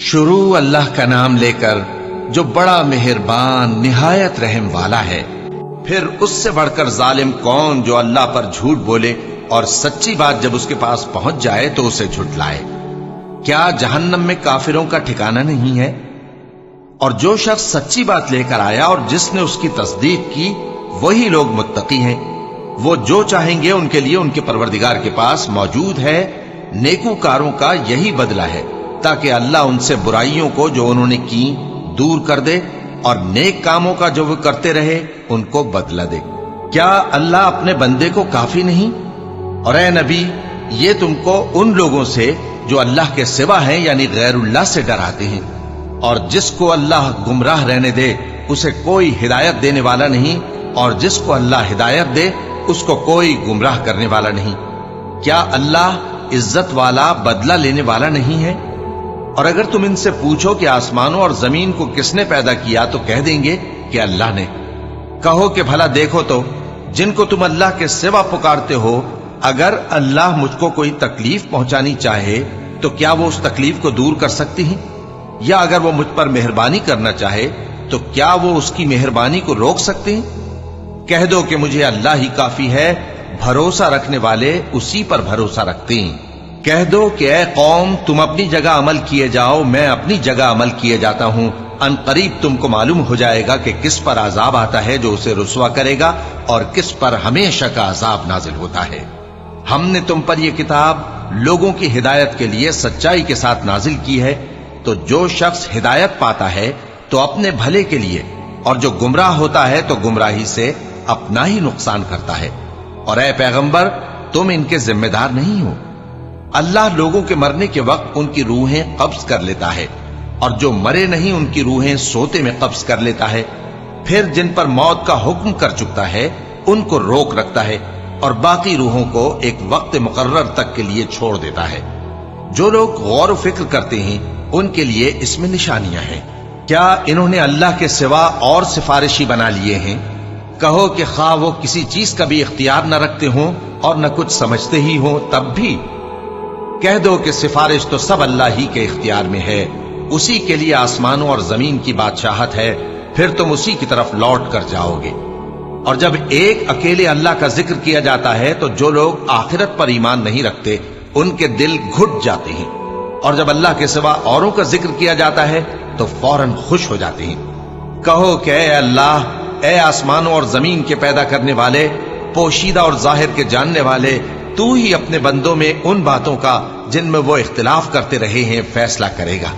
शुरू अल्लाह का नाम लेकर जो बड़ा मेहरबान निहायत रहम वाला है। फिर उससे बढ़कर जालिम कौन जो अल्लाह पर झूठ बोले और सच्ची बात जब उसके पास पहुंच जाए तो उसे झुठलाए। क्या जहन्नम में काफिरों का ठिकाना नहीं है? और जो शख्स सच्ची बात लेकर आया और जिसने उसकी तस्दीक की वही लोग मुत्तकी हैं। वो जो चाहेंगे उनके लिए उनके परवरदिगार के पास मौजूद है। नेकूकारों का यही बदला है ताकि अल्लाह उनसे बुराइयों को जो उन्होंने की दूर कर दे और नेक कामों का जो वो करते रहे उनको बदला दे। क्या अल्लाह अपने बंदे को काफी नहीं? और ए नबी, ये तुमको उन लोगों से जो अल्लाह के सिवा हैं यानी गैरुल्लाह से डराते हैं। और जिसको अल्लाह गुमराह रहने दे उसे कोई हिदायत देने वाला नहीं, और जिसको अल्लाह हिदायत दे उसको कोई गुमराह करने वाला नहीं। क्या अल्लाह इज्जत वाला बदला लेने वाला नहीं है? और अगर तुम इनसे पूछो कि आसमानों और जमीन को किसने पैदा किया तो कह देंगे कि अल्लाह ने। कहो कि भला देखो तो जिनको तुम अल्लाह के सिवा पुकारते हो, अगर अल्लाह मुझको कोई तकलीफ पहुंचानी चाहे तो क्या वो उस तकलीफ को दूर कर सकती हैं? या अगर वो मुझ पर मेहरबानी करना चाहे तो क्या वो उसकी मेहरबानी को रोक सकते हैं? कह दो कि मुझे अल्लाह ही काफी है, भरोसा रखने वाले उसी पर भरोसा रखते हैं। कह दो कि ऐ कौम, तुम अपनी जगह अमल किए जाओ, मैं अपनी जगह अमल किए जाता हूं। अनकरीब तुमको मालूम हो जाएगा कि किस पर अजाब आता है जो उसे रुसवा करेगा और किस पर हमेशा का अजाब नाजिल होता है। हमने तुम पर यह किताब लोगों की हिदायत के लिए सच्चाई के साथ नाजिल की है। तो जो शख्स हिदायत पाता है तो अपने भले के लिए, और जो गुमराह होता है तो गुमराही से अपना ही नुकसान करता है। और ऐ पैगंबर, तुम इनके जिम्मेदार नहीं हो। अल्लाह लोगों के मरने के वक्त उनकी रूहें कब्ज कर लेता है, और जो मरे नहीं उनकी रूहें सोते में कब्ज कर लेता है। फिर जिन पर मौत का हुक्म कर चुकता है उनको रोक रखता है, और बाकी रूहों को एक वक्त मुकर्रर तक के लिए छोड़ देता है। जो लोग गौर व फिक्र करते हैं उनके लिए इसमें निशानियां हैं। क्या इन्होंने अल्लाह के सिवा और सिफारिशी बना लिए हैं? कहो कि खा वो किसी चीज का भी इख्तियार न रखते हों और न कुछ समझते ही हों तब भी। कह दो कि सिफारिश तो सब अल्लाह ही के इख्तियार में है। उसी के लिए आसमानों और जमीन की बादशाहत है, फिर तुम उसी की तरफ लौट कर जाओगे। और जब एक अकेले अल्लाह का जिक्र किया जाता है तो जो लोग आखिरत पर ईमान नहीं रखते उनके दिल घुट जाते हैं, और जब अल्लाह के सिवा औरों का जिक्र किया जाता है तो फौरन खुश हो जाते हैं। कहो कि ऐ अल्लाह, ऐ आसमानों और जमीन के पैदा करने वाले, पोशीदा और जाहिर के जानने वाले, तू ही अपने बंदों में उन बातों का जिनमें वो इख्तिलाफ करते रहे हैं फैसला करेगा।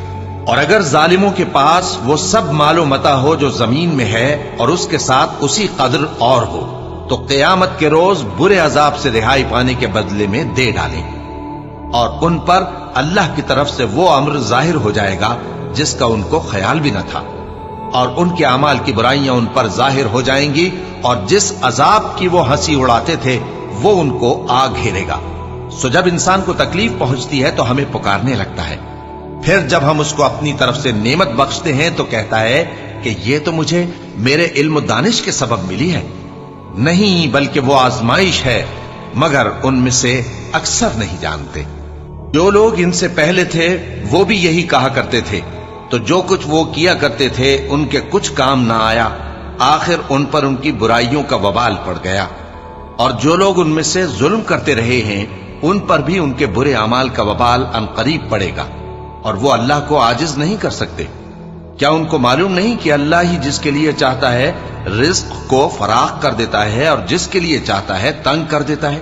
और अगर जालिमों के पास वो सब मालो मता हो जो जमीन में है और उसके साथ उसी कदर और हो, तो क़यामत के रोज बुरे अजाब से रिहाई पाने के बदले में दे डालें, और उन पर अल्लाह की तरफ से वो अम्र जाहिर हो जाएगा जिसका उनको ख्याल भी न था, और उनके अमाल की बुराइयां उन पर जाहिर हो जाएंगी, और जिस अजाब की वो हंसी उड़ाते थे वो उनको आ घेरेगा। सो जब इंसान को तकलीफ पहुंचती है तो हमें पुकारने लगता है। फिर जब हम उसको अपनी तरफ से नेमत बख्शते हैं तो कहता है कि ये तो मुझे मेरे इल्म दानिश के सबब मिली है। नहीं, बल्कि वो आजमाइश है, मगर उनमें से अक्सर नहीं जानते। जो लोग इनसे पहले थे वो भी यही कहा करते थे, तो जो कुछ वो किया करते थे उनके कुछ काम ना आया, आखिर उन पर उनकी बुराइयों का वबाल पड़ गया। और जो लोग उनमें से जुल्म करते रहे हैं उन पर भी उनके बुरे अमाल का वबाल अनकरीब पड़ेगा, और वो अल्लाह को आजिज नहीं कर सकते। क्या उनको मालूम नहीं कि अल्लाह ही जिसके लिए चाहता है रिज्क को फराख कर देता है और जिसके लिए चाहता है तंग कर देता है।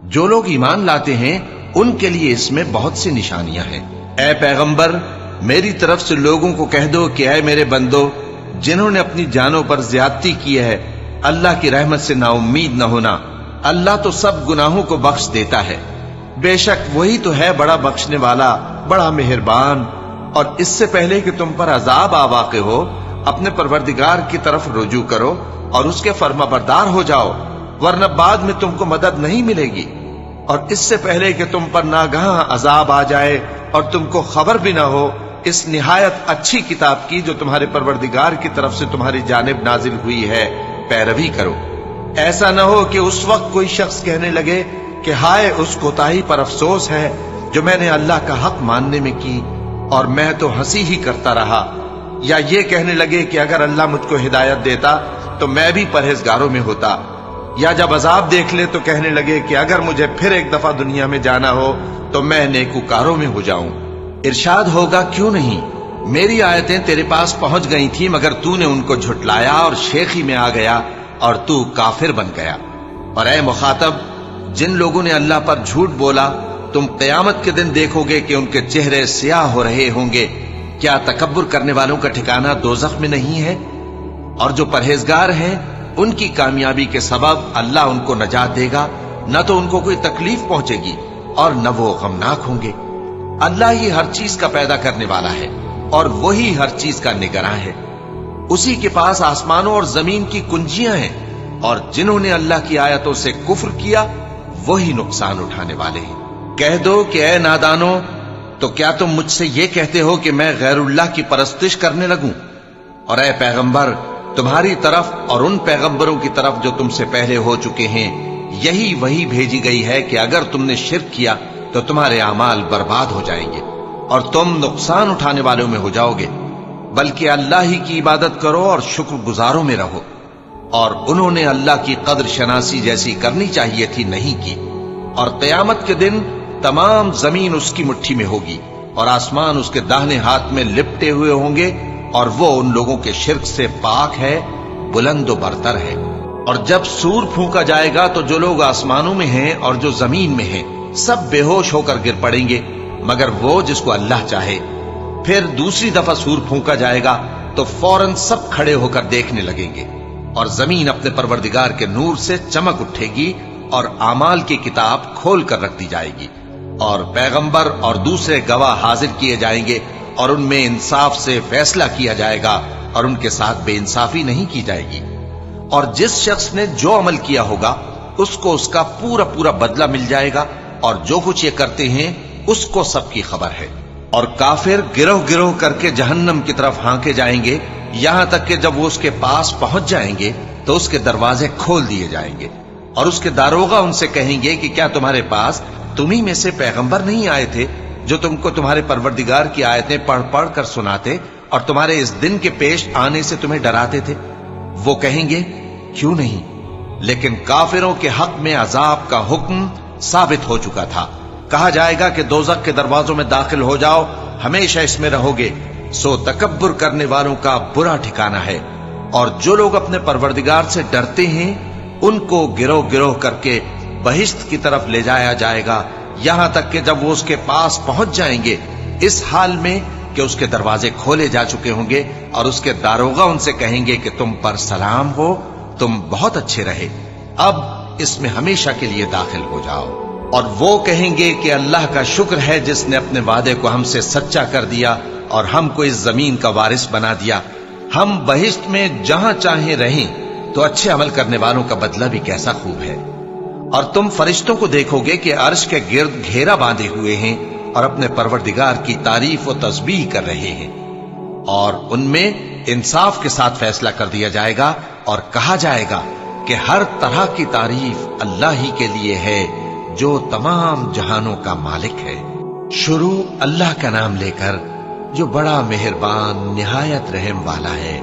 जो लोग ईमान लाते हैं उनके लिए इसमें बहुत सी निशानियां हैं। ऐ पैगंबर, मेरी तरफ से लोगों को कह दो कि ऐ मेरे बंदो, जिन्होंने अपनी जानों पर ज्यादती की है, अल्लाह की रहमत से नाउम्मीद न होना। अल्लाह तो सब गुनाहों को बख्श देता है, बेशक वही तो है बड़ा बख्शने वाला, बड़ा मेहरबान। और इससे पहले कि तुम पर अजाब आ वाक़े हो, अपने परवरदिगार की तरफ रुजू करो और उसके फर्माबरदार हो जाओ, वरना बाद में तुमको मदद नहीं मिलेगी। और इससे पहले कि तुम पर नागहां अजाब आ जाए और तुमको खबर भी ना हो, इस निहायत अच्छी किताब की जो तुम्हारे परवरदिगार की तरफ से तुम्हारी जानिब नाजिल हुई है पैरवी करो। ऐसा न हो कि उस वक्त कोई शख्स कहने लगे कि हाय उस कोताही पर अफसोस है जो मैंने अल्लाह का हक मानने में की اور میں تو ہنسی ہی کرتا رہا، یا یہ کہنے لگے کہ اگر اللہ مجھ کو ہدایت دیتا تو میں بھی پرہیزگاروں میں ہوتا، یا جب عذاب دیکھ لے تو کہنے لگے کہ اگر مجھے پھر ایک دفعہ دنیا میں جانا ہو تو میں نیکوکاروں میں ہو جاؤں۔ ارشاد ہوگا کیوں نہیں، میری آیتیں تیرے پاس پہنچ گئی تھی مگر تو نے ان کو جھٹلایا اور شیخی میں آ گیا اور تو کافر بن گیا۔ اور اے مخاطب، جن لوگوں نے اللہ پر جھوٹ بولا تم قیامت کے دن دیکھو گے کہ ان کے چہرے سیاہ ہو رہے ہوں گے۔ کیا تکبر کرنے والوں کا ٹھکانہ دوزخ میں نہیں ہے؟ اور جو پرہیزگار ہیں ان کی کامیابی کے سبب اللہ ان کو نجات دے گا، نہ تو ان کو کوئی تکلیف پہنچے گی اور نہ وہ غمناک ہوں گے۔ اللہ ہی ہر چیز کا پیدا کرنے والا ہے اور وہی ہر چیز کا نگراں ہے۔ اسی کے پاس آسمانوں اور زمین کی کنجیاں ہیں، اور جنہوں نے اللہ کی آیتوں سے کفر کیا وہی نقصان اٹھانے والے ہیں۔ کہہ دو کہ اے نادانو، تو کیا تم مجھ سے یہ کہتے ہو کہ میں غیر اللہ کی پرستش کرنے لگوں؟ اور اے پیغمبر، تمہاری طرف اور ان پیغمبروں کی طرف جو تم سے پہلے ہو چکے ہیں یہی وہی بھیجی گئی ہے کہ اگر تم نے شرک کیا تو تمہارے اعمال برباد ہو جائیں گے اور تم نقصان اٹھانے والوں میں ہو جاؤ گے، بلکہ اللہ ہی کی عبادت کرو اور شکر گزاروں میں رہو۔ اور انہوں نے اللہ کی قدر شناسی جیسی کرنی چاہیے تھی نہیں کی۔ اور قیامت کے دن تمام زمین اس کی مٹھی میں ہوگی اور آسمان اس کے داہنے ہاتھ میں لپٹے ہوئے ہوں گے، اور وہ ان لوگوں کے شرک سے پاک ہے، بلند و برتر ہے۔ اور جب سور پھونکا جائے گا تو جو لوگ آسمانوں میں ہیں اور جو زمین میں ہیں سب بے ہوش ہو کر گر پڑیں گے مگر وہ جس کو اللہ چاہے۔ پھر دوسری دفعہ سور پھونکا جائے گا تو فوراً سب کھڑے ہو کر دیکھنے لگیں گے، اور زمین اپنے پروردگار کے نور سے چمک اٹھے گی اور اعمال کی کتاب کھول کر رکھ دی جائے گی، اور پیغمبر اور دوسرے گواہ حاضر کیے جائیں گے، اور ان میں انصاف سے فیصلہ کیا جائے گا اور ان کے ساتھ بے انصافی نہیں کی جائے گی۔ اور جس شخص نے جو عمل کیا ہوگا اس کو اس کا پورا پورا بدلہ مل جائے گا، اور جو کچھ یہ کرتے ہیں اس کو سب کی خبر ہے۔ اور کافر گروہ گروہ کر کے جہنم کی طرف ہانکے جائیں گے، یہاں تک کہ جب وہ اس کے پاس پہنچ جائیں گے تو اس کے دروازے کھول دیے جائیں گے، اور اس کے داروغہ ان سے کہیں گے کہ کیا تمہارے پاس تمہیں میں سے پیغمبر نہیں آئے تھے جو تم کو تمہارے پروردگار کی آیتیں پڑھ پڑھ کر سناتے اور تمہارے اس دن کے پیش آنے سے تمہیں ڈراتے تھے؟ وہ کہیں گے کیوں نہیں، لیکن کافروں کے حق میں عذاب کا حکم ثابت ہو چکا تھا۔ کہا جائے گا کہ دوزخ کے دروازوں میں داخل ہو جاؤ، ہمیشہ اس میں رہو گے، سو تکبر کرنے والوں کا برا ٹھکانہ ہے۔ اور جو لوگ اپنے پروردگار سے ڈرتے ہیں ان کو گروہ گروہ کر کے بہشت کی طرف لے جایا جائے گا، یہاں تک کہ جب وہ اس کے پاس پہنچ جائیں گے اس حال میں کہ اس کے دروازے کھولے جا چکے ہوں گے، اور اس کے داروغہ ان سے کہیں گے کہ تم پر سلام ہو، تم بہت اچھے رہے، اب اس میں ہمیشہ کے لیے داخل ہو جاؤ۔ اور وہ کہیں گے کہ اللہ کا شکر ہے جس نے اپنے وعدے کو ہم سے سچا کر دیا اور ہم کو اس زمین کا وارث بنا دیا، ہم بہشت میں جہاں چاہیں رہیں، تو اچھے عمل کرنے والوں کا بدلہ بھی کیسا خوب ہے۔ اور تم فرشتوں کو دیکھو گے کہ عرش کے گرد گھیرا باندھے ہوئے ہیں اور اپنے پروردگار کی تعریف و تسبیح کر رہے ہیں، اور ان میں انصاف کے ساتھ فیصلہ کر دیا جائے گا، اور کہا جائے گا کہ ہر طرح کی تعریف اللہ ہی کے لیے ہے جو تمام جہانوں کا مالک ہے۔ شروع اللہ کا نام لے کر جو بڑا مہربان نہایت رحم والا ہے۔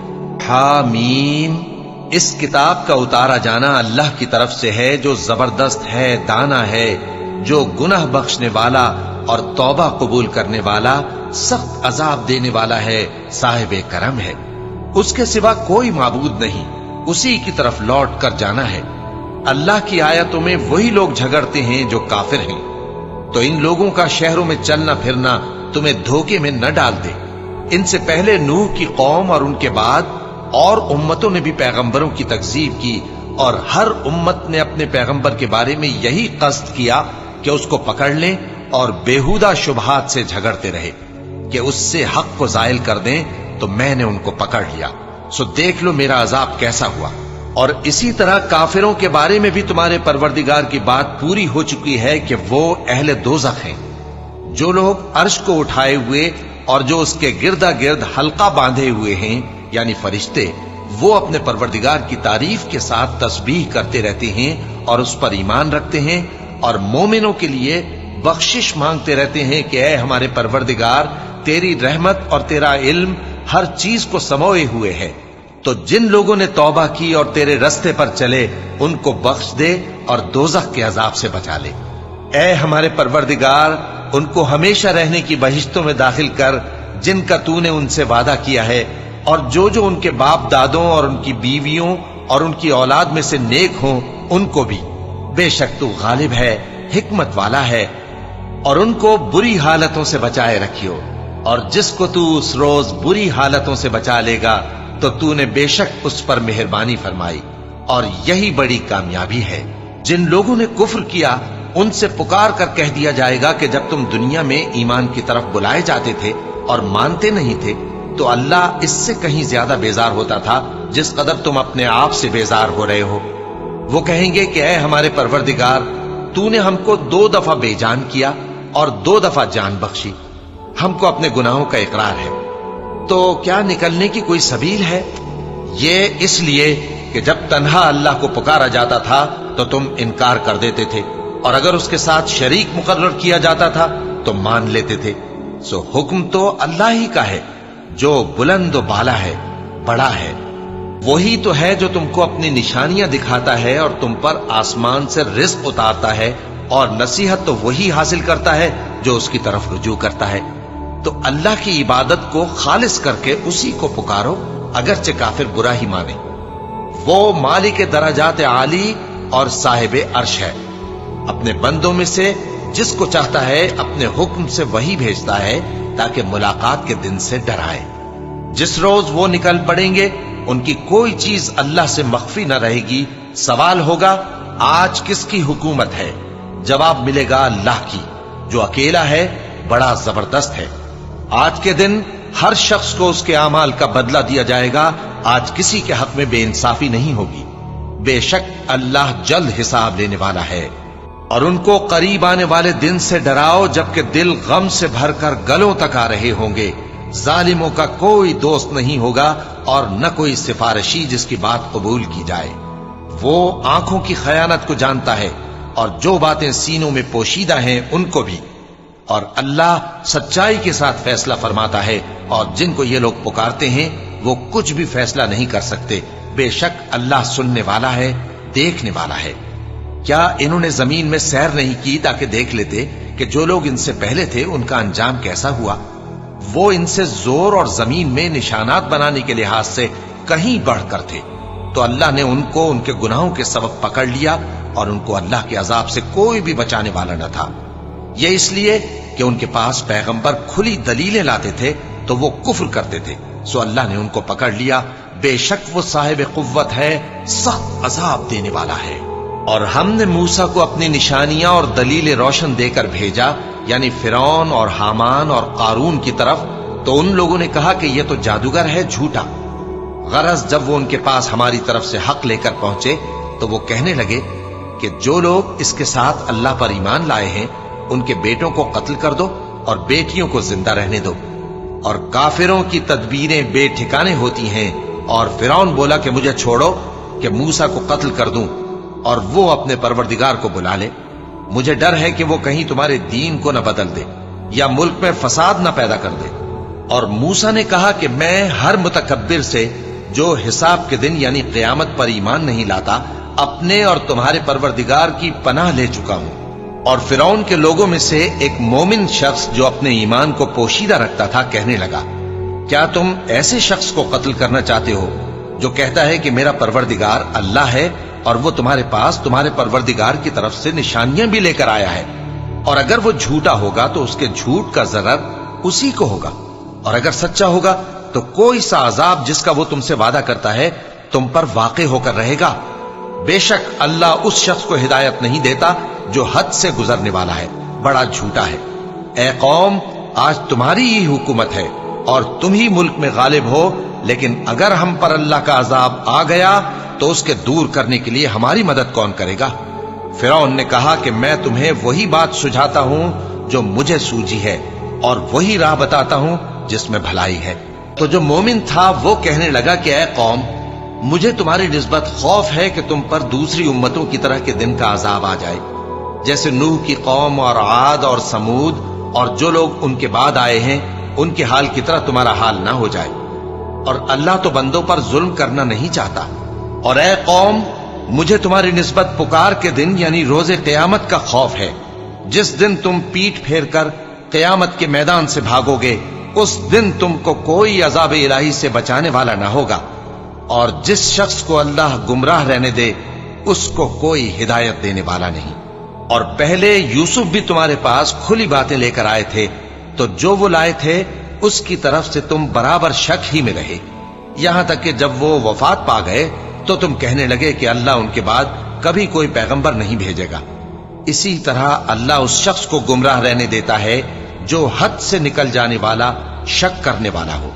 حامیم، اس کتاب کا اتارا جانا اللہ کی طرف سے ہے جو زبردست ہے، دانا ہے، جو گناہ بخشنے والا اور توبہ قبول کرنے والا، سخت عذاب دینے والا ہے، صاحب کرم ہے۔ اس کے سوا کوئی معبود نہیں، اسی کی طرف لوٹ کر جانا ہے۔ اللہ کی آیتوں میں وہی لوگ جھگڑتے ہیں جو کافر ہیں، تو ان لوگوں کا شہروں میں چلنا پھرنا تمہیں دھوکے میں نہ ڈال دے۔ ان سے پہلے نوح کی قوم اور ان کے بعد اور امتوں نے بھی پیغمبروں کی تکذیب کی، اور ہر امت نے اپنے پیغمبر کے بارے میں یہی قصد کیا کہ اس کو پکڑ لیں اور بیہودہ شبہات سے جھگڑتے رہے کہ اس سے حق کو زائل کر دیں، تو میں نے ان کو پکڑ لیا، سو دیکھ لو میرا عذاب کیسا ہوا۔ اور اسی طرح کافروں کے بارے میں بھی تمہارے پروردگار کی بات پوری ہو چکی ہے کہ وہ اہل دوزخ ہیں۔ جو لوگ عرش کو اٹھائے ہوئے اور جو اس کے گردا گرد حلقہ باندھے ہوئے ہیں یعنی فرشتے، وہ اپنے پروردگار کی تعریف کے ساتھ تسبیح کرتے رہتے ہیں اور اس پر ایمان رکھتے ہیں، اور مومنوں کے لیے بخشش مانگتے رہتے ہیں کہ اے ہمارے پروردگار तेरी रहमत और तेरा इल्म हर चीज को समोए हुए है। तो जिन लोगों ने तौबा की और तेरे रस्ते पर चले उनको बख्श दे और दोजख के अजाब से बचा ले। ऐ हमारे परवरदिगार, उनको हमेशा रहने की बहिश्तों में दाखिल कर जिनका तूने उनसे वादा किया है, और जो उनके बाप दादों और उनकी बीवियों और उनकी औलाद में से नेक हों उनको भी। बेशक तू गालिब है, हिकमत वाला है। और उनको बुरी हालतों से बचाए रखियो, और जिसको तू उस रोज बुरी हालतों से बचा लेगा तो तूने बेशक उस पर मेहरबानी फरमाई, और यही बड़ी कामयाबी है। जिन लोगों ने कुफ्र किया उनसे पुकार कर कह दिया जाएगा कि जब तुम दुनिया में ईमान की तरफ बुलाए जाते थे और मानते नहीं थे तो अल्लाह इससे कहीं ज्यादा बेजार होता था जिस कदर तुम अपने आप से बेजार हो रहे हो। वो कहेंगे कि ऐ हमारे परवरदिगार, तूने हमको 2 दफा बेजान किया और 2 दफा जान बख्शी। हमको अपने गुनाहों का इकरार है, तो क्या निकलने की कोई सबील है? ये इसलिए कि जब तन्हा अल्लाह को पुकारा जाता था तो तुम इनकार कर देते थे, और अगर उसके साथ शरीक मुकर्रर किया जाता था तो मान लेते थे। सो हुक्म तो अल्लाह ही का है जो बुलंद व बाला है, बड़ा है। वही तो है जो तुमको अपनी निशानियां दिखाता है और तुम पर आसमान से रिज़्क़ उतारता है, और नसीहत तो वही हासिल करता है जो उसकी तरफ रुजू करता है। तो अल्लाह की इबादत को खालिस करके उसी को पुकारो, अगरचे काफिर बुरा ही माने। वो मालिक दराजात आली और साहिब अर्श है। अपने बंदों में से जिसको चाहता है अपने हुक्म से वही भेजता है ताकि मुलाकात के दिन से डराए। जिस रोज वो निकल पड़ेंगे उनकी कोई चीज अल्लाह से मख्फी न रहेगी। सवाल होगा, आज किसकी हुकूमत है? जवाब मिलेगा, अल्लाह की, जो अकेला है, बड़ा जबरदस्त है। आज के दिन हर शख्स को उसके आमाल का बदला दिया जाएगा। आज किसी के हक में बेइंसाफी नहीं होगी। बेशक अल्लाह जल्द हिसाब लेने वाला है। और उनको करीब आने वाले दिन से डराओ जबकि दिल गम से भरकर गलों तक आ रहे होंगे। जालिमों का कोई दोस्त नहीं होगा और न कोई सिफारिशी जिसकी बात कबूल की जाए। वो आंखों की खयानत को जानता है और जो बातें सीनों में पोशीदा हैं उनको भी। और अल्लाह सच्चाई के साथ फैसला फरमाता है, और जिनको ये लोग पुकारते हैं वो कुछ भी फैसला नहीं कर सकते। बेशक अल्लाह सुनने वाला है, देखने वाला है। क्या इन्होंने जमीन में सैर नहीं की ताकि देख लेते कि जो लोग इनसे पहले थे उनका अंजाम कैसा हुआ? वो इनसे जोर और जमीन में निशानात बनाने के लिहाज से कहीं बढ़कर थे। तो अल्लाह ने उनको उनके गुनाहों के सबब पकड़ लिया और उनको अल्लाह के अजाब से कोई भी बचाने वाला न था। ये इसलिए कि उनके पास पैगंबर खुली दलीलें लाते थे तो वो कुफ्र करते थे। सो अल्लाह ने उनको पकड़ लिया। बेशक वो साहिब कुव्वत है, सख्त अजाब देने वाला है। और हमने मूसा को अपनी निशानियां और दलीलें रोशन देकर भेजा, यानी फिरौन और हामान और कारून की तरफ। तो उन लोगों ने कहा कि यह तो जादूगर है, झूठा। गरज जब वो उनके पास हमारी तरफ से हक लेकर पहुंचे तो वो कहने लगे कि जो लोग इसके साथ अल्लाह पर ईमान लाए हैं उनके बेटों को कत्ल कर दो और बेटियों को जिंदा रहने दो। और काफिरों की तदबीरें बेठिकाने होती हैं। और फिरौन बोला कि मुझे छोड़ो कि मूसा को कत्ल कर दूं और वो अपने परवरदिगार को बुला ले। मुझे डर है कि वो कहीं तुम्हारे दीन को न बदल दे या मुल्क में फसाद न पैदा कर दे। और मूसा ने कहा कि मैं हर मुतकब्बिर से जो हिसाब के दिन यानी क़यामत पर ईमान नहीं लाता, अपने और तुम्हारे परवरदिगार की पनाह ले चुका हूं। और फिरौन के लोगों में से एक मोमिन शख्स जो अपने ईमान को पोशीदा रखता था कहने लगा, क्या तुम ऐसे शख्स को कत्ल करना चाहते हो जो कहता है कि मेरा परवरदिगार अल्लाह है और वो तुम्हारे पास तुम्हारे परवरदिगार की तरफ से निशानियां भी लेकर आया है? और अगर वो झूठा होगा तो उसके झूठ का ज़रर उसी को होगा, और अगर सच्चा होगा तो कोई सा अजाब जिसका वो तुमसे वादा करता है तुम पर वाक़े होकर रहेगा। बेशक अल्लाह उस शख्स को हिदायत नहीं देता जो हद से गुजरने वाला है, बड़ा झूठा है। ए कौम, आज तुम्हारी ही हुकूमत है और तुम ही मुल्क में गालिब हो, लेकिन अगर हम पर अल्लाह का अजाब आ गया तो उसके दूर करने के लिए हमारी मदद कौन करेगा? फिरौन ने कहा कि मैं तुम्हें वही बात सुझाता हूं जो मुझे सूझी है और वही राह बताता हूं जिसमें भलाई है। तो जो मोमिन था वो कहने लगा कि ऐ कौम, मुझे तुम्हारी निस्बत खौफ है कि तुम पर दूसरी उम्मतों की तरह के दिन का अजाब आ जाए, जैसे नूह की कौम और आद और समूद और जो लोग उनके बाद आए हैं ان کے حال کی طرح تمہارا حال نہ ہو جائے۔ اور اللہ تو بندوں پر ظلم کرنا نہیں چاہتا۔ اور اے قوم، مجھے تمہاری نسبت پکار کے دن یعنی روز قیامت کا خوف ہے، جس دن تم پیٹ پھیر کر قیامت کے میدان سے بھاگو گے۔ اس دن تم کو کوئی عذاب الہی سے بچانے والا نہ ہوگا، اور جس شخص کو اللہ گمراہ رہنے دے اس کو کوئی ہدایت دینے والا نہیں۔ اور پہلے یوسف بھی تمہارے پاس کھلی باتیں لے کر آئے تھے، تو جو وہ لائے تھے اس کی طرف سے تم برابر شک ہی میں رہے، یہاں تک کہ جب وہ وفات پا گئے تو تم کہنے لگے کہ اللہ ان کے بعد کبھی کوئی پیغمبر نہیں بھیجے گا۔ اسی طرح اللہ اس شخص کو گمراہ رہنے دیتا ہے جو حد سے نکل جانے والا، شک کرنے والا ہو۔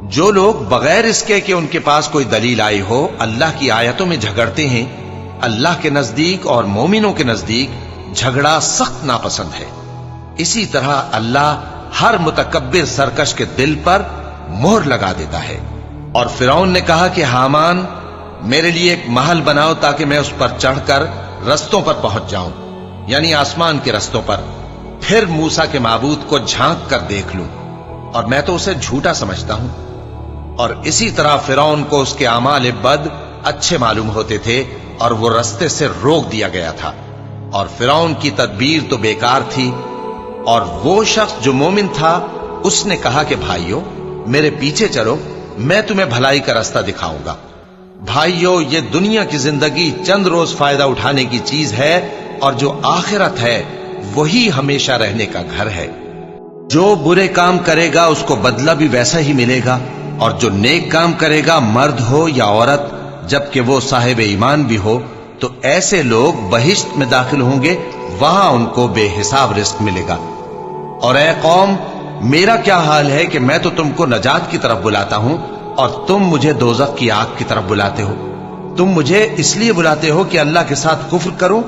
جو لوگ بغیر اس کے کہ ان کے پاس کوئی دلیل آئی ہو اللہ کی آیتوں میں جھگڑتے ہیں، اللہ کے نزدیک اور مومنوں کے نزدیک جھگڑا سخت ناپسند ہے۔ اسی طرح اللہ ہر متکبر سرکش کے دل پر مہر لگا دیتا ہے۔ اور فرعون نے کہا کہ حامان، میرے لیے ایک محل بناؤ تاکہ میں اس پر چڑھ کر رستوں پر پہنچ جاؤں، یعنی آسمان کے رستوں پر، پھر موسیٰ کے معبود کو جھانک کر دیکھ لوں، اور میں تو اسے جھوٹا سمجھتا ہوں۔ اور اسی طرح فرعون کو اس کے اعمال بد اچھے معلوم ہوتے تھے اور وہ رستے سے روک دیا گیا تھا، اور فرعون کی تدبیر تو بیکار تھی۔ اور وہ شخص جو مومن تھا اس نے کہا کہ بھائیو میرے پیچھے چلو، میں تمہیں بھلائی کا راستہ دکھاؤں گا۔ بھائیو، یہ دنیا کی زندگی چند روز فائدہ اٹھانے کی چیز ہے، اور جو آخرت ہے وہی ہمیشہ رہنے کا گھر ہے۔ جو برے کام کرے گا اس کو بدلہ بھی ویسا ہی ملے گا، اور جو نیک کام کرے گا مرد ہو یا عورت، جبکہ وہ صاحب ایمان بھی ہو، تو ایسے لوگ بہشت میں داخل ہوں گے، وہاں ان کو بے حساب رزق ملے گا۔ اور اے قوم، میرا کیا حال ہے کہ میں تو تم کو نجات کی طرف بلاتا ہوں اور تم مجھے دوزخ کی آگ کی طرف بلاتے ہو۔ تم مجھے اس لیے بلاتے ہو کہ اللہ کے ساتھ کفر کروں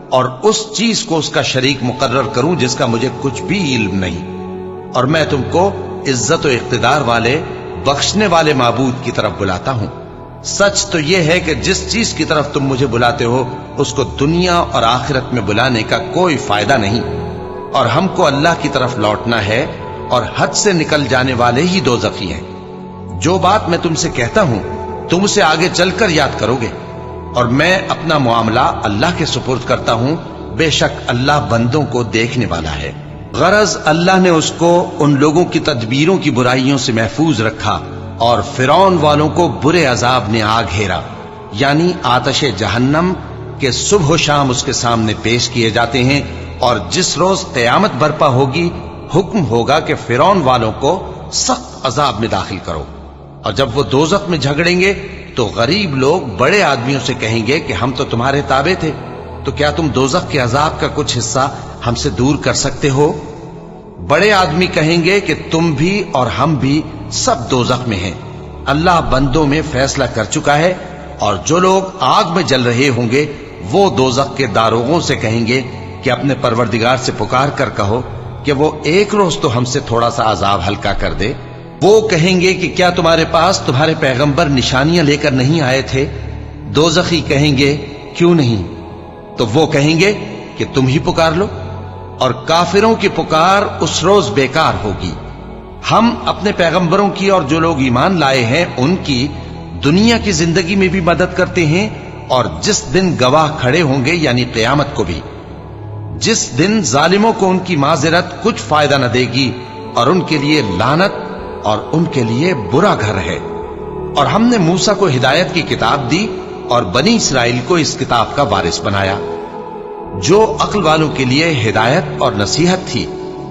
اور اس چیز کو اس کا شریک مقرر کروں جس کا مجھے کچھ بھی علم نہیں، اور میں تم کو عزت و اقتدار والے، بخشنے والے معبود کی طرف بلاتا ہوں۔ سچ تو یہ ہے کہ جس چیز کی طرف تم مجھے بلاتے ہو اس کو دنیا اور آخرت میں بلانے کا کوئی فائدہ نہیں، اور ہم کو اللہ کی طرف لوٹنا ہے، اور حد سے نکل جانے والے ہی دوزخی ہیں۔ جو بات میں تم سے کہتا ہوں تم اسے آگے چل کر یاد کرو گے، اور میں اپنا معاملہ اللہ کے سپرد کرتا ہوں، بے شک اللہ بندوں کو دیکھنے والا ہے۔ غرض اللہ نے اس کو ان لوگوں کی تدبیروں کی برائیوں سے محفوظ رکھا، اور فرعون والوں کو برے عذاب نے آ گھیرا، یعنی آتش جہنم کے صبح و شام اس کے سامنے پیش کیے جاتے ہیں۔ اور جس روز قیامت برپا ہوگی حکم ہوگا کہ فرعون والوں کو سخت عذاب میں داخل کرو۔ اور جب وہ دوزخ میں جھگڑیں گے تو غریب لوگ بڑے آدمیوں سے کہیں گے کہ ہم تو تمہارے تابع تھے، تو کیا تم دوزخ کے عذاب کا کچھ حصہ ہم سے دور کر سکتے ہو؟ بڑے آدمی کہیں گے کہ تم بھی اور ہم بھی سب دوزخ میں ہیں، اللہ بندوں میں فیصلہ کر چکا ہے۔ اور جو لوگ آگ میں جل رہے ہوں گے وہ دوزخ کے داروغوں سے کہیں گے کہ اپنے پروردگار سے پکار کر کہو کہ وہ ایک روز تو ہم سے تھوڑا سا عذاب ہلکا کر دے۔ وہ کہیں گے کہ کیا تمہارے پاس تمہارے پیغمبر نشانیاں لے کر نہیں آئے تھے؟ دوزخی کہیں گے کیوں نہیں؟ تو وہ کہیں گے کہ تم ہی پکار لو، اور کافروں کی پکار اس روز بیکار ہوگی۔ ہم اپنے پیغمبروں کی اور جو لوگ ایمان لائے ہیں ان کی دنیا کی زندگی میں بھی مدد کرتے ہیں، اور جس دن گواہ کھڑے ہوں گے یعنی قیامت کو بھی، جس دن ظالموں کو ان کی معذرت کچھ فائدہ نہ دے گی، اور ان کے لیے لعنت اور ان کے لیے برا گھر ہے۔ اور ہم نے موسیٰ کو ہدایت کی کتاب دی اور بنی اسرائیل کو اس کتاب کا وارث بنایا، جو عقل والوں کے لیے ہدایت اور نصیحت تھی۔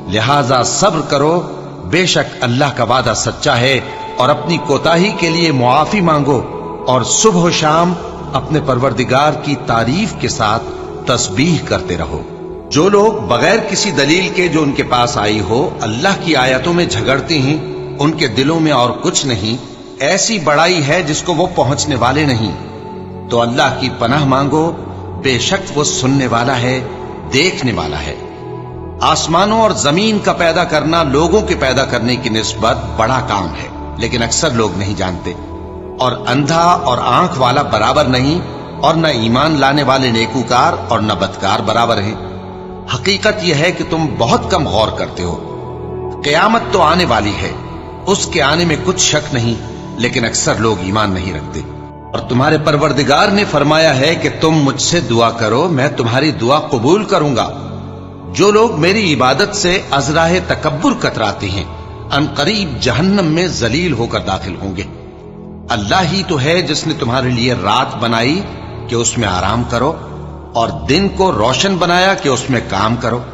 لہذا صبر کرو، بے شک اللہ کا وعدہ سچا ہے، اور اپنی کوتاہی کے لیے معافی مانگو، اور صبح و شام اپنے پروردگار کی تعریف کے ساتھ تسبیح کرتے رہو۔ جو لوگ بغیر کسی دلیل کے جو ان کے پاس آئی ہو اللہ کی آیتوں میں جھگڑتے ہیں، ان کے دلوں میں اور کچھ نہیں، ایسی بڑائی ہے جس کو وہ پہنچنے والے نہیں۔ تو اللہ کی پناہ مانگو، بے شک وہ سننے والا ہے، دیکھنے والا ہے۔ آسمانوں اور زمین کا پیدا کرنا لوگوں کے پیدا کرنے کی نسبت بڑا کام ہے، لیکن اکثر لوگ نہیں جانتے۔ اور اندھا اور آنکھ والا برابر نہیں، اور نہ ایمان لانے والے نیکوکار اور نہ بدکار برابر ہیں۔ حقیقت یہ ہے کہ تم بہت کم غور کرتے ہو۔ क़यामत तो आने वाली है, उसके आने में कुछ शक नहीं, लेकिन अक्सर लोग ईमान नहीं रखते। और तुम्हारे परवरदिगार ने फरमाया है कि तुम मुझसे दुआ करो, मैं तुम्हारी दुआ कबूल करूंगा। जो लोग मेरी इबादत से अज़राह तकब्बुर कतराते हैं, अनकरीब जहन्नम में जलील होकर दाखिल होंगे। अल्लाह ही तो है जिसने तुम्हारे लिए रात बनाई कि उसमें आराम करो, और दिन को रोशन बनाया कि उसमें काम करो।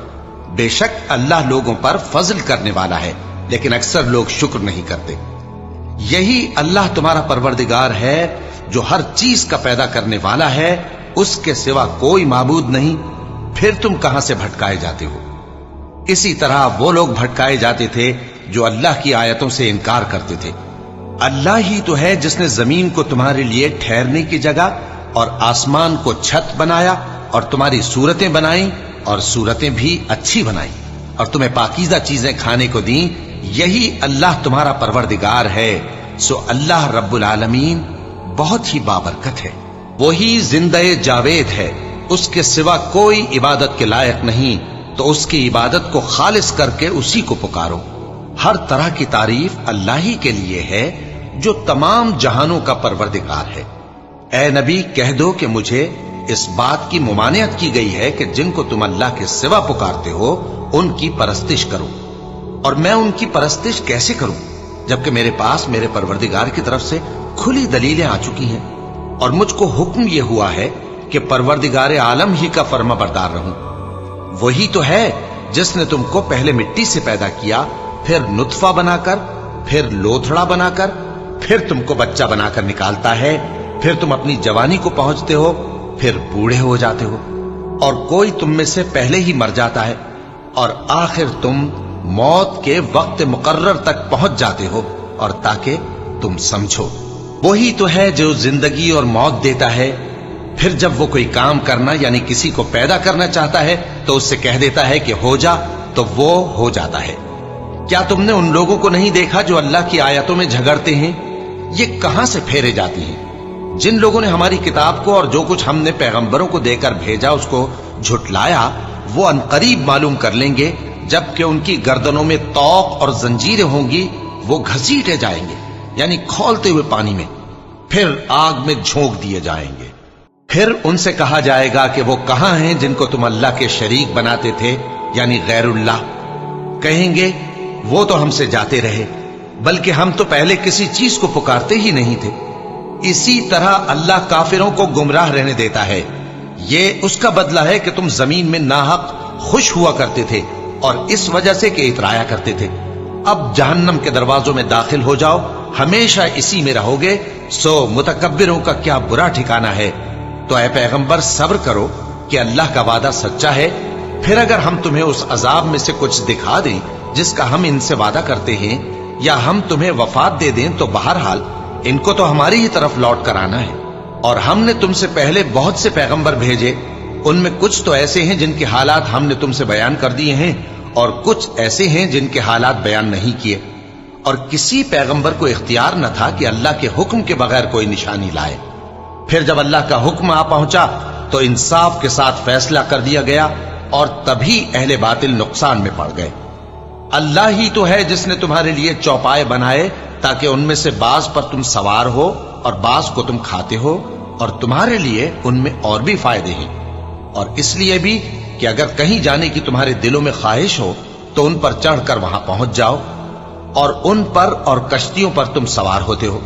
बेशक अल्लाह लोगों पर फजल करने वाला है, लेकिन अक्सर लोग शुक्र नहीं करते। यही अल्लाह तुम्हारा परवरदिगार है जो हर चीज का पैदा करने वाला है, उसके सिवा कोई माबूद नहीं। फिर तुम कहां से भटकाए जाते हो? इसी तरह वो लोग भटकाए जाते थे जो अल्लाह की आयतों से इनकार करते थे। अल्लाह ही तो है जिसने जमीन को तुम्हारे लिए ठहरने की जगह और आसमान को छत बनाया, और तुम्हारी सूरतें बनाई, और सूरतें भी अच्छी बनाई, और तुम्हें पाकीज़ा चीजें खाने को दी। यही अल्लाह तुम्हारा परवरदिगार है। सो अल्लाह रब्बुल आलमीन बहुत ही बाबरकत है। वही जिंदे जावेद है, उसके सिवा कोई इबादत के लायक नहीं, तो उसकी इबादत को खालिस करके उसी को पुकारो। हर तरह की तारीफ अल्लाह ही के लिए है जो तमाम जहानों का परवरदिगार है। ए नबी, कह दो कि मुझे इस बात की मुमानियत की गई है कि जिनको तुम अल्लाह के सिवा पुकारते हो उनकी परस्तिश करो। और मैं उनकी परस्तिश कैसे करूं जबकि मेरे पास मेरे परवरदिगार की तरफ से खुली दलीलें आ चुकी हैं, और मुझको हुक्म यह हुआ है कि परवरदिगार आलम ही का फर्माबरदार रहूं। वही तो है जिसने तुमको पहले मिट्टी से पैदा किया, फिर नुत्फा बनाकर, फिर लोथड़ा बनाकर, फिर तुमको बच्चा बनाकर निकालता है, फिर तुम अपनी जवानी को पहुंचते हो, फिर बूढ़े हो जाते हो, और कोई तुम में से पहले ही मर जाता है, और आखिर तुम मौत के वक्त मुकर्रर तक पहुंच जाते हो। और ताकि तुम समझो, वही तो है जो जिंदगी और मौत देता है। फिर जब वो कोई काम करना यानी किसी को पैदा करना चाहता है तो उससे कह देता है कि हो जा, तो वो हो जाता है। क्या तुमने उन लोगों को नहीं देखा जो अल्लाह की आयतों में झगड़ते हैं? ये कहां से फेरे जाती हैं? जिन लोगों ने हमारी किताब को और जो कुछ हमने पैगंबरों को देकर भेजा उसको झुटलाया, वो अनकरीब मालूम कर लेंगे जबकि उनकी गर्दनों में तौक और जंजीरें होंगी। वो घसीटे जाएंगे यानी खौलते हुए पानी में, फिर आग में झोंक दिए जाएंगे। फिर उनसे कहा जाएगा कि वो कहां हैं जिनको तुम अल्लाह के शरीक बनाते थे यानी गैरुल्लाह। कहेंगे वो तो हमसे जाते रहे, बल्कि हम तो पहले किसी चीज को पुकारते ही नहीं थे। इसी तरह अल्लाह काफिरों को गुमराह रहने देता है। ये उसका बदला है कि तुम जमीन में नाहक खुश हुआ करते थे और इस वजह से कि इतराया करते थे। अब जहन्नम के दरवाजों में दाखिल हो जाओ, हमेशा इसी में रहोगे। सो मुतकब्बिरों का क्या बुरा ठिकाना है। तो ऐ पैगंबर, सब्र करो कि अल्लाह का वादा सच्चा है। फिर अगर हम तुम्हें उस अजाब में से कुछ दिखा दें जिसका हम इनसे वादा करते हैं, या हम तुम्हें वफात दे दें, तो बहरहाल इनको तो हमारी ही तरफ लौट कर आना है। और हमने तुमसे पहले बहुत से पैगंबर भेजे, उनमें कुछ तो ऐसे हैं जिनके हालात हमने तुमसे बयान कर दिए हैं, और कुछ ऐसे हैं जिनके हालात बयान नहीं किए। और किसी पैगंबर को इख्तियार न था कि अल्लाह के हुक्म के बगैर कोई निशानी लाए। फिर जब अल्लाह का हुक्म आ पहुंचा तो इंसाफ के साथ फैसला कर दिया गया, और तभी अहले बातिल नुकसान में पड़ गए। अल्लाह ही तो है जिसने तुम्हारे लिए चौपाए बनाए ताकि उनमें से बाज पर तुम सवार हो और बाज को तुम खाते हो, और तुम्हारे लिए उनमें और भी फायदे हैं। और इसलिए भी कि अगर कहीं जाने की तुम्हारे दिलों में ख्वाहिश हो तो उन पर चढ़कर वहां पहुंच जाओ, और उन पर और कश्तियों पर तुम सवार होते हो,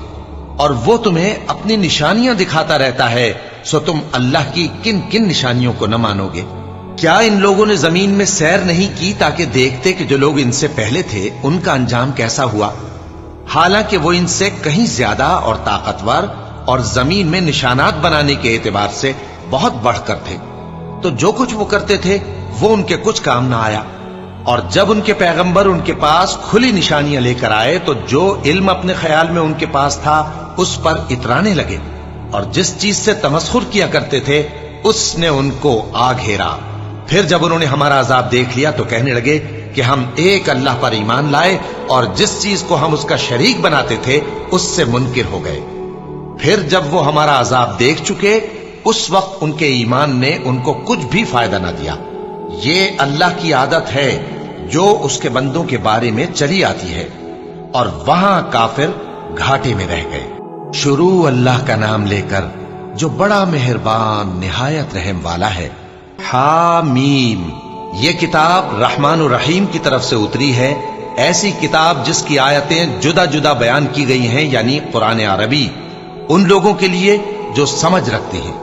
और वो तुम्हें अपनी निशानियां दिखाता रहता है। सो तुम अल्लाह की किन किन निशानियों को न मानोगे? क्या इन लोगों ने जमीन में सैर नहीं की ताकि देखते कि जो लोग इनसे पहले थे उनका अंजाम कैसा हुआ? हालांकि वो इनसे कहीं ज्यादा और ताकतवर और जमीन में निशानात बनाने के एतबार से बहुत बढ़कर थे। तो जो कुछ वो करते थे वो उनके कुछ काम ना आया। और जब उनके पैगंबर उनके पास खुली निशानियां लेकर आए तो जो इल्म अपने ख्याल में उनके पास था उस पर इतराने लगे, और जिस चीज से तमस्खुर किया करते थे उसने उनको आ घेरा। फिर जब उन्होंने हमारा अजाब देख लिया तो कहने लगे कि हम एक अल्लाह पर ईमान लाए, और जिस चीज को हम उसका शरीक बनाते थे उससे मुनकिर हो गए। फिर जब वो हमारा अजाब देख चुके उस वक्त उनके ईमान ने उनको कुछ भी फायदा ना दिया। ये अल्लाह की आदत है, جو اس کے بندوں کے بارے میں چلی آتی ہے، اور وہاں کافر گھاٹے میں رہ گئے۔ شروع اللہ کا نام لے کر جو بڑا مہربان نہایت رحم والا ہے۔ حامیم، یہ کتاب رحمان الرحیم کی طرف سے اتری ہے، ایسی کتاب جس کی آیتیں جدا جدا بیان کی گئی ہیں، یعنی قرآن عربی، ان لوگوں کے لیے جو سمجھ رکھتے ہیں،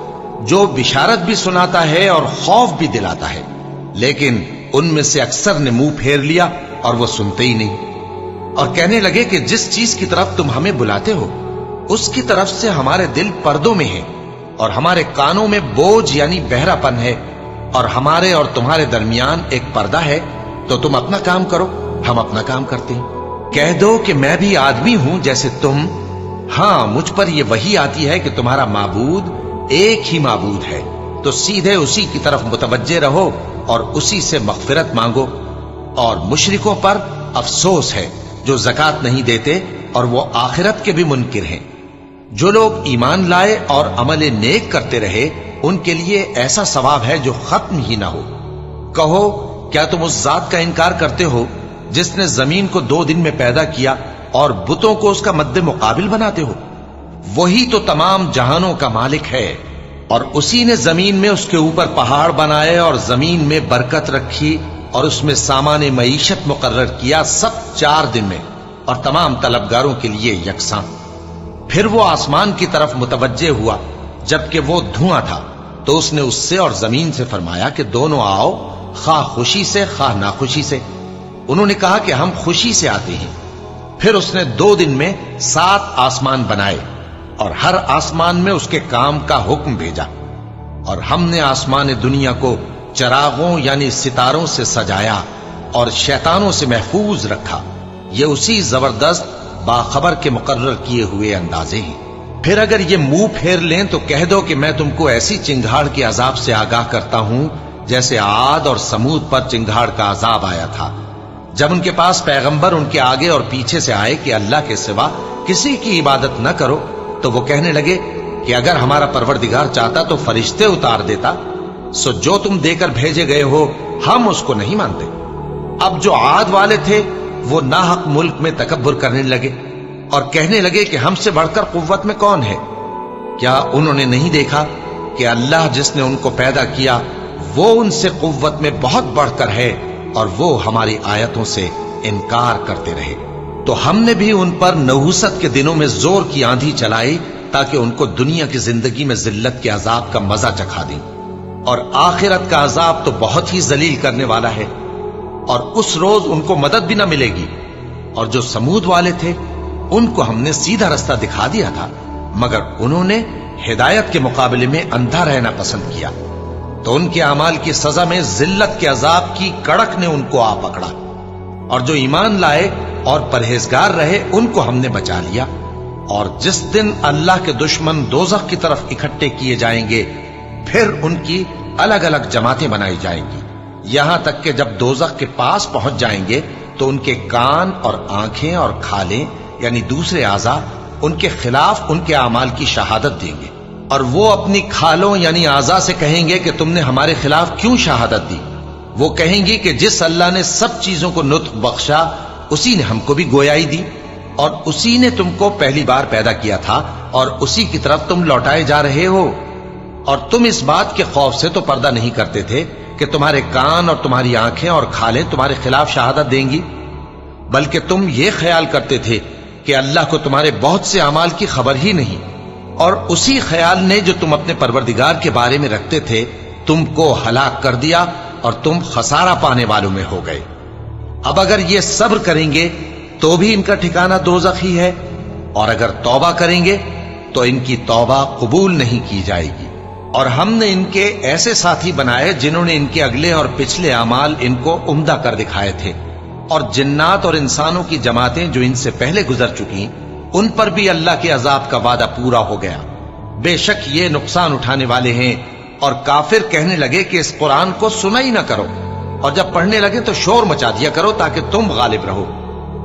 جو بشارت بھی سناتا ہے اور خوف بھی دلاتا ہے۔ لیکن ان میں سے اکثر نے منہ پھیر لیا اور وہ سنتے ہی نہیں، اور کہنے لگے کہ جس چیز کی طرف تم ہمیں بلاتے ہو اس کی طرف سے ہمارے دل پردوں میں ہیں، اور ہمارے کانوں میں بوجھ یعنی بہرا پن ہے، اور ہمارے اور تمہارے درمیان ایک پردہ ہے، تو تم اپنا کام کرو، ہم اپنا کام کرتے ہیں۔ کہہ دو کہ میں بھی آدمی ہوں جیسے تم، ہاں مجھ پر یہ وحی آتی ہے کہ تمہارا معبود ایک ہی معبود ہے، تو سیدھے اسی کی طرف متوجہ رہو اور اسی سے مغفرت مانگو۔ اور مشرکوں پر افسوس ہے جو زکات نہیں دیتے اور وہ آخرت کے بھی منکر ہیں۔ جو لوگ ایمان لائے اور عمل نیک کرتے رہے ان کے لیے ایسا ثواب ہے جو ختم ہی نہ ہو۔ کہو کیا تم اس ذات کا انکار کرتے ہو جس نے زمین کو 2 دن میں پیدا کیا اور بتوں کو اس کا مد مقابل بناتے ہو؟ وہی تو تمام جہانوں کا مالک ہے، اور اسی نے زمین میں اس کے اوپر پہاڑ بنائے اور زمین میں برکت رکھی اور اس میں سامان معیشت مقرر کیا، سب 4 دن میں، اور تمام طلبگاروں کے لیے یکساں۔ پھر وہ آسمان کی طرف متوجہ ہوا جبکہ وہ دھواں تھا، تو اس نے اس سے اور زمین سے فرمایا کہ دونوں آؤ، خواہ خوشی سے خواہ ناخوشی سے۔ انہوں نے کہا کہ ہم خوشی سے آتے ہیں۔ پھر اس نے 2 دن میں 7 آسمان بنائے اور ہر آسمان میں اس کے کام کا حکم بھیجا، اور ہم نے آسمان دنیا کو چراغوں یعنی ستاروں سے سجایا اور شیطانوں سے محفوظ رکھا۔ یہ اسی زبردست باخبر کے مقرر کیے ہوئے اندازے ہیں۔ پھر اگر یہ منہ پھیر لیں تو کہہ دو کہ میں تم کو ایسی چنگھاڑ کے عذاب سے آگاہ کرتا ہوں جیسے عاد اور سمود پر چنگھاڑ کا عذاب آیا تھا، جب ان کے پاس پیغمبر ان کے آگے اور پیچھے سے آئے کہ اللہ کے سوا کسی کی عبادت نہ کرو، تو وہ کہنے لگے کہ اگر ہمارا پروردگار چاہتا تو فرشتے اتار دیتا، سو جو تم دے کر بھیجے گئے ہو ہم اس کو نہیں مانتے۔ اب جو عاد والے تھے وہ ناحق ملک میں تکبر کرنے لگے اور کہنے لگے کہ ہم سے بڑھ کر قوت میں کون ہے؟ کیا انہوں نے نہیں دیکھا کہ اللہ جس نے ان کو پیدا کیا وہ ان سے قوت میں بہت بڑھ کر ہے، اور وہ ہماری آیتوں سے انکار کرتے رہے۔ تو ہم نے بھی ان پر نحوست کے دنوں میں زور کی آندھی چلائی تاکہ ان کو دنیا کی زندگی میں ذلت کے عذاب کا مزہ چکھا دیں، اور آخرت کا عذاب تو بہت ہی ذلیل کرنے والا ہے، اور اس روز ان کو مدد بھی نہ ملے گی۔ اور جو سمود والے تھے ان کو ہم نے سیدھا رستہ دکھا دیا تھا، مگر انہوں نے ہدایت کے مقابلے میں اندھا رہنا پسند کیا، تو ان کے اعمال کی سزا میں ذلت کے عذاب کی کڑک نے ان کو آ پکڑا۔ اور جو ایمان لائے اور پرہیزگار رہے ان کو ہم نے بچا لیا۔ اور جس دن اللہ کے دشمن دوزخ کی طرف اکٹھے کیے جائیں گے پھر ان کی الگ الگ جماعتیں بنائی جائیں گی، یہاں تک کہ جب دوزخ کے پاس پہنچ جائیں گے تو ان کے کان اور آنکھیں اور کھالیں یعنی دوسرے اعضاء ان کے خلاف ان کے اعمال کی شہادت دیں گے، اور وہ اپنی کھالوں یعنی اعضاء سے کہیں گے کہ تم نے ہمارے خلاف کیوں شہادت دی؟ وہ کہیں گی کہ جس اللہ نے سب چیزوں کو نطق بخشا اسی نے ہم کو بھی گویائی دی، اور اسی نے تم کو پہلی بار پیدا کیا تھا اور اسی کی طرف تم لوٹائے جا رہے ہو۔ اور تم اس بات کے خوف سے تو پردہ نہیں کرتے تھے کہ تمہارے کان اور تمہاری آنکھیں اور کھالیں تمہارے خلاف شہادت دیں گی، بلکہ تم یہ خیال کرتے تھے کہ اللہ کو تمہارے بہت سے اعمال کی خبر ہی نہیں، اور اسی خیال نے جو تم اپنے پروردگار کے بارے میں رکھتے تھے تم کو ہلاک کر دیا اور تم خسارہ پانے والوں میں ہو گئے۔ اب اگر یہ صبر کریں گے تو بھی ان کا ٹھکانہ دوزخ ہی ہے، اور اگر توبہ کریں گے تو ان کی توبہ قبول نہیں کی جائے گی۔ اور ہم نے ان کے ایسے ساتھی بنائے جنہوں نے ان کے اگلے اور پچھلے اعمال ان کو عمدہ کر دکھائے تھے، اور جنات اور انسانوں کی جماعتیں جو ان سے پہلے گزر چکی ان پر بھی اللہ کے عذاب کا وعدہ پورا ہو گیا۔ بے شک یہ نقصان اٹھانے والے ہیں۔ اور کافر کہنے لگے کہ اس قرآن کو سنا ہی نہ کرو، اور جب پڑھنے لگے تو شور مچا دیا کرو تاکہ تم غالب رہو۔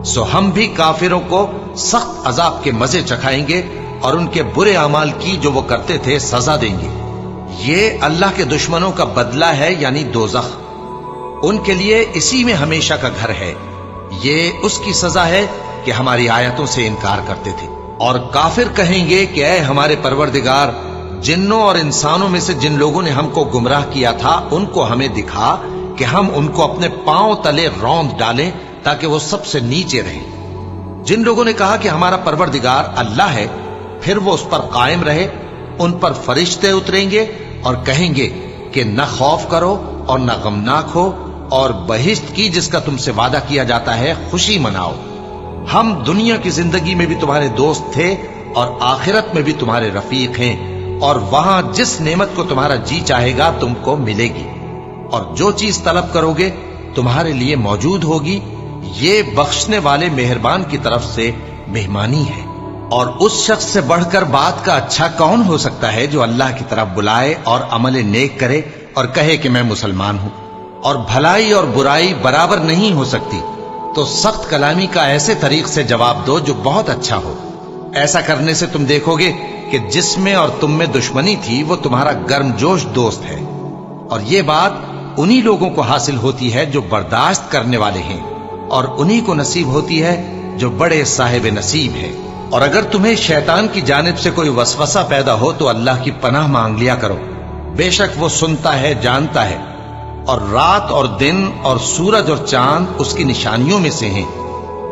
سو ہم بھی کافروں کو سخت عذاب کے مزے چکھائیں گے اور ان کے برے اعمال کی جو وہ کرتے تھے سزا دیں گے۔ یہ اللہ کے دشمنوں کا بدلہ ہے یعنی دوزخ۔ उनके लिए इसी में हमेशा का घर है। ये उसकी सजा है कि हमारी आयतों से इनकार करते थे। और काफिर कहेंगे कि ऐ हमारे परवरदिगार, जिन्नों और इंसानों में से जिन लोगों ने हमको गुमराह किया था उनको हमें दिखा कि हम उनको अपने पांव तले रौंद डालें ताकि वो सबसे नीचे रहें। जिन लोगों ने कहा कि हमारा परवरदिगार अल्लाह है, फिर वो उस पर कायम रहे, उन पर फरिश्ते उतरेंगे और कहेंगे कि न खौफ करो और न गमनाक हो, और बहिश्त की जिसका तुमसे वादा किया जाता है खुशी मनाओ। हम दुनिया की जिंदगी में भी तुम्हारे दोस्त थे और आखिरत में भी तुम्हारे रफीक हैं, और वहां जिस नेमत को तुम्हारा जी चाहेगा तुमको मिलेगी, और जो चीज तलब करोगे तुम्हारे लिए मौजूद होगी। ये बख्शने वाले मेहरबान की तरफ से मेहमानी है। और उस शख्स से बढ़कर बात का अच्छा कौन हो सकता है जो अल्लाह की तरफ बुलाए और अमल नेक करे और कहे कि मैं मुसलमान हूं। और भलाई और बुराई बराबर नहीं हो सकती, तो सख्त कलामी का ऐसे तरीक से जवाब दो जो बहुत अच्छा हो। ऐसा करने से तुम देखोगे कि जिसमें और तुम में दुश्मनी थी वो तुम्हारा गर्मजोश दोस्त है। और ये बात उन्हीं लोगों को हासिल होती है जो बर्दाश्त करने वाले हैं, और उन्हीं को नसीब होती है जो बड़े साहिब नसीब हैं। और अगर तुम्हें शैतान की जानिब से कोई वसवसा पैदा हो तो अल्लाह की पनाह मांग लिया करो। बेशक वो सुनता है, जानता है। और रात और दिन और सूरज और चांद उसकी निशानियों में से हैं।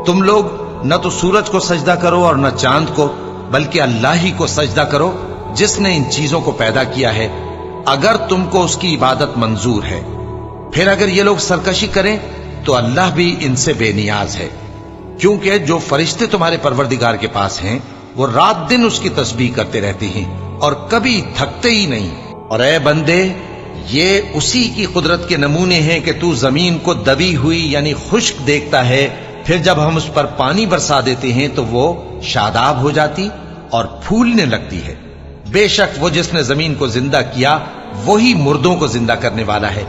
तुम लोग न तो सूरज को सजदा करो और न चांद को, बल्कि अल्लाह ही को सजदा करो जिसने इन चीजों को पैदा किया है, अगर तुमको उसकी इबादत मंजूर है। फिर अगर ये लोग सरकशी करें तो अल्लाह भी इनसे बेनियाज है, क्योंकि जो फरिश्ते तुम्हारे परवरदिगार के पास हैं वो रात दिन उसकी तस्बीह करते रहते हैं और कभी थकते ही नहीं। और ऐ बंदे, ये उसी की कुदरत के नमूने हैं कि तू जमीन को दबी हुई यानी खुश्क देखता है, फिर जब हम उस पर पानी बरसा देते हैं तो वो शादाब हो जाती और फूलने लगती है। बेशक वो जिसने जमीन को जिंदा किया वही मुर्दों को जिंदा करने वाला है।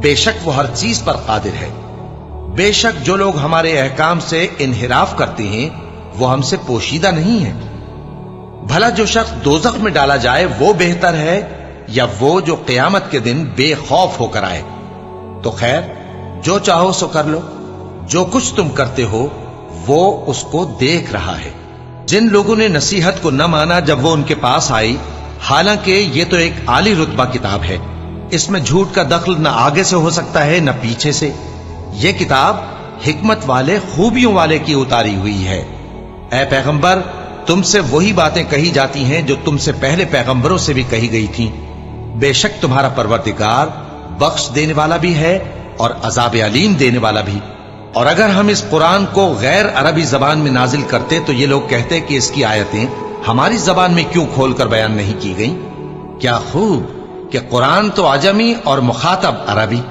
बेशक वो हर चीज पर कादिर है। बेशक जो लोग हमारे अहकाम से इन्हिराफ करते हैं वो हमसे पोशीदा नहीं है। भला जो शख्स दोजख में डाला जाए वो बेहतर है या वो जो क़यामत के दिन बेखौफ होकर आए। तो खैर, जो चाहो सो कर लो, जो कुछ तुम करते हो वो उसको देख रहा है। जिन लोगों ने नसीहत को न माना जब वो उनके पास आई, हालांकि ये तो एक आली रुतबा किताब है, इसमें झूठ का दखल न आगे से हो सकता है न पीछे से। ये किताब हिकमत वाले, खूबियों वाले की उतारी हुई है। ऐ पैगंबर, तुमसे वही बातें कही जाती हैं जो तुमसे पहले पैगंबरों से भी कही गई थीं। बेशक तुम्हारा परवरदिगार बख्श देने वाला भी है और अजाब अलीम देने वाला भी। और अगर हम इस कुरान को गैर अरबी जबान में नाजिल करते तो ये लोग कहते कि इसकी आयतें हमारी जबान में क्यों खोलकर बयान नहीं की गई। क्या खूब कि कुरान तो आजमी और मुखातब अरबी।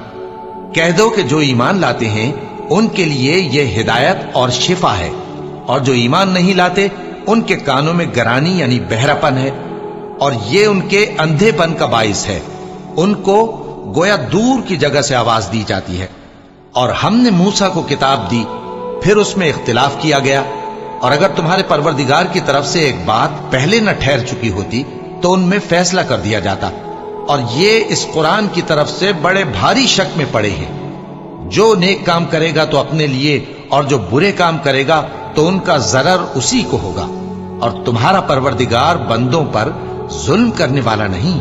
कह दो कि जो ईमान लाते हैं उनके लिए यह हिदायत और शिफा है, और जो ईमान नहीं लाते उनके कानों में गरानी यानी बहरापन है, और ये उनके अंधेपन का बाइस है। उनको गोया दूर की जगह से आवाज दी जाती है। और हमने मूसा को किताब दी, फिर उसमें इख्तिलाफ किया गया। और अगर तुम्हारे परवरदिगार की तरफ से एक बात पहले न ठहर चुकी होती तो उनमें फैसला कर दिया जाता। और ये इस कुरान की तरफ से बड़े भारी शक में पड़े हैं। जो नेक काम करेगा तो अपने लिए, और जो बुरे काम करेगा तो उनका जरर उसी को होगा। और तुम्हारा परवरदिगार बंदों पर जुल्म करने वाला नहीं।